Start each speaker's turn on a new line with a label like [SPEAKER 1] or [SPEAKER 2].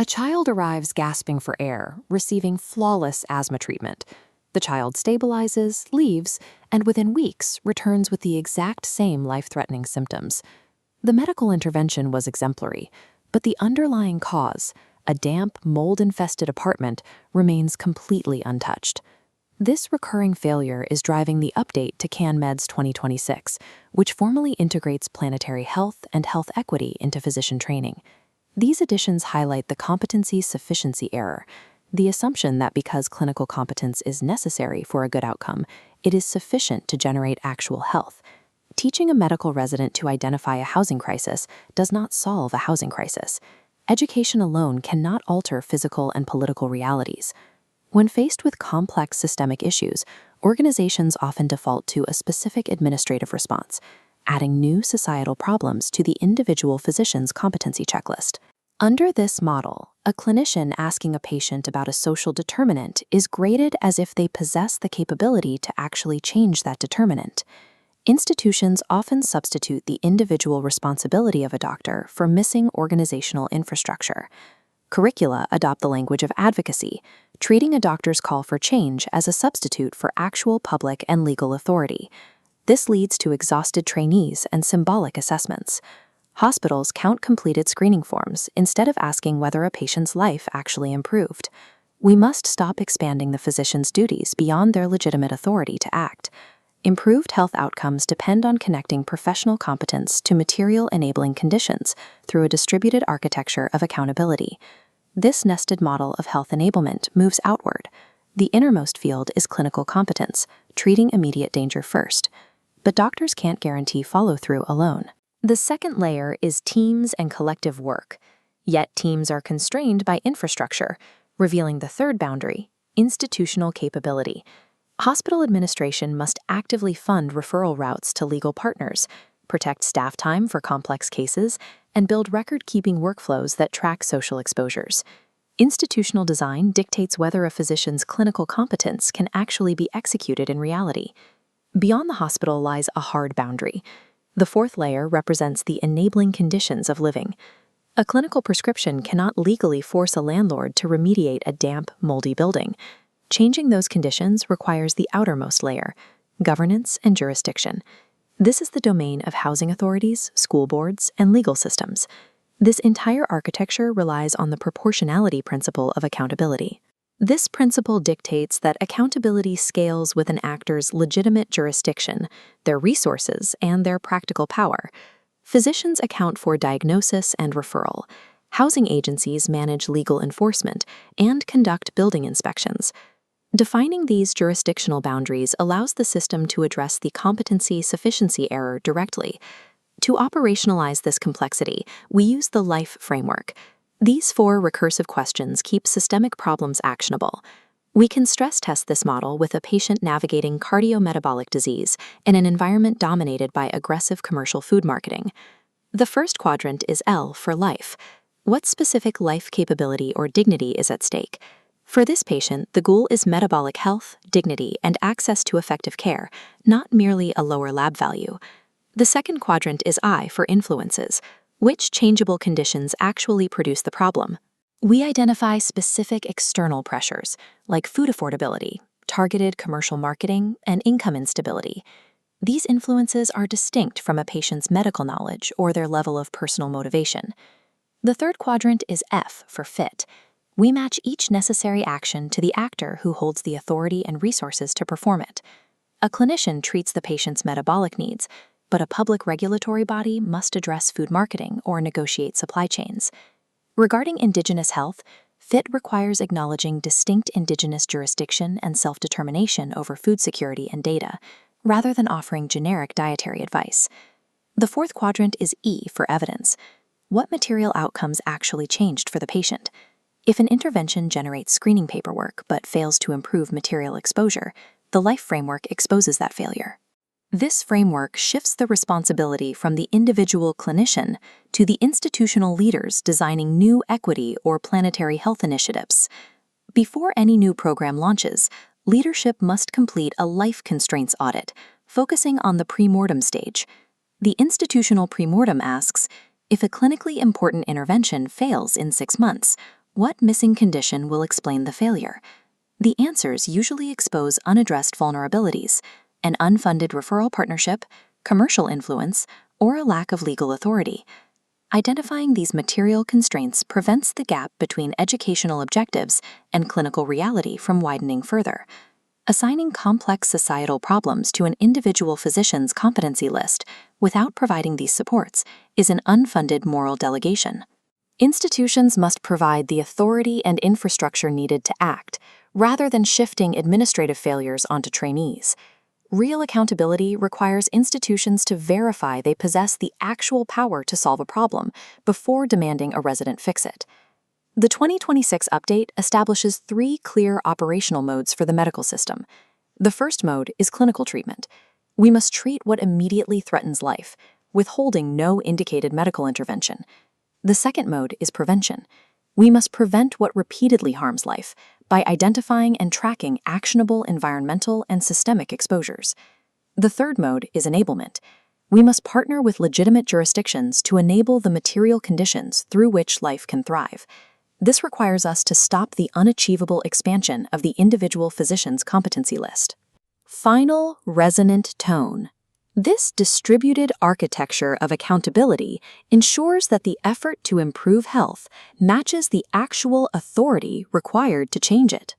[SPEAKER 1] A child arrives gasping for air, receiving flawless asthma treatment. The child stabilizes, leaves, and within weeks returns with the exact same life-threatening symptoms. The medical intervention was exemplary, but the underlying cause, a damp, mold-infested apartment, remains completely untouched. This recurring failure is driving the update to CanMEDS 2026, which formally integrates planetary health and health equity into physician training. These additions highlight the competency sufficiency error, the assumption that because clinical competence is necessary for a good outcome, it is sufficient to generate actual health. Teaching a medical resident to identify a housing crisis does not solve a housing crisis. Education alone cannot alter physical and political realities. When faced with complex systemic issues, organizations often default to a specific administrative response, adding new societal problems to the individual physician's competency checklist. Under this model, a clinician asking a patient about a social determinant is graded as if they possess the capability to actually change that determinant. Institutions often substitute the individual responsibility of a doctor for missing organizational infrastructure. Curricula adopt the language of advocacy, treating a doctor's call for change as a substitute for actual public and legal authority. This leads to exhausted trainees and symbolic assessments. Hospitals count completed screening forms instead of asking whether a patient's life actually improved. We must stop expanding the physician's duties beyond their legitimate authority to act. Improved health outcomes depend on connecting professional competence to material-enabling conditions through a distributed architecture of accountability. This nested model of health enablement moves outward. The innermost field is clinical competence, treating immediate danger first. But doctors can't guarantee follow-through alone. The second layer is teams and collective work. Yet teams are constrained by infrastructure, revealing the third boundary, institutional capability. Hospital administration must actively fund referral routes to legal partners, protect staff time for complex cases, and build record-keeping workflows that track social exposures. Institutional design dictates whether a physician's clinical competence can actually be executed in reality. Beyond the hospital lies a hard boundary. The fourth layer represents the enabling conditions of living. A clinical prescription cannot legally force a landlord to remediate a damp, moldy building. Changing those conditions requires the outermost layer, governance and jurisdiction. This is the domain of housing authorities, school boards, and legal systems. This entire architecture relies on the proportionality principle of accountability. This principle dictates that accountability scales with an actor's legitimate jurisdiction, their resources, and their practical power. Physicians account for diagnosis and referral. Housing agencies manage legal enforcement and conduct building inspections. Defining these jurisdictional boundaries allows the system to address the competency sufficiency error directly. To operationalize this complexity, we use the LIFE framework. These 4 recursive questions keep systemic problems actionable. We can stress test this model with a patient navigating cardiometabolic disease in an environment dominated by aggressive commercial food marketing. The first quadrant is L for life. What specific life capability or dignity is at stake? For this patient, the goal is metabolic health, dignity, and access to effective care, not merely a lower lab value. The second quadrant is I for influences. Which changeable conditions actually produce the problem? We identify specific external pressures, like food affordability, targeted commercial marketing, and income instability. These influences are distinct from a patient's medical knowledge or their level of personal motivation. The third quadrant is F for fit. We match each necessary action to the actor who holds the authority and resources to perform it. A clinician treats the patient's metabolic needs, but a public regulatory body must address food marketing or negotiate supply chains. Regarding indigenous health, fit requires acknowledging distinct indigenous jurisdiction and self-determination over food security and data, rather than offering generic dietary advice. The fourth quadrant is E for evidence. What material outcomes actually changed for the patient? If an intervention generates screening paperwork but fails to improve material exposure, the LIFE framework exposes that failure. This framework shifts the responsibility from the individual clinician to the institutional leaders designing new equity or planetary health initiatives. Before any new program launches, leadership must complete a life constraints audit, focusing on the pre-mortem stage. The institutional pre-mortem asks, if a clinically important intervention fails in 6 months, What missing condition will explain the failure? The answers usually expose unaddressed vulnerabilities, an unfunded referral partnership, commercial influence, or a lack of legal authority. Identifying these material constraints prevents the gap between educational objectives and clinical reality from widening further. Assigning complex societal problems to an individual physician's competency list without providing these supports is an unfunded moral delegation. Institutions must provide the authority and infrastructure needed to act, rather than shifting administrative failures onto trainees. Real accountability requires institutions to verify they possess the actual power to solve a problem before demanding a resident fix it. The 2026 update establishes 3 clear operational modes for the medical system. The first mode is clinical treatment. We must treat what immediately threatens life, withholding no indicated medical intervention. The second mode is prevention. We must prevent what repeatedly harms life by identifying and tracking actionable environmental and systemic exposures. The third mode is enablement. We must partner with legitimate jurisdictions to enable the material conditions through which life can thrive. This requires us to stop the unachievable expansion of the individual physician's competency list. Final resonant tone. This distributed architecture of accountability ensures that the effort to improve health matches the actual authority required to change it.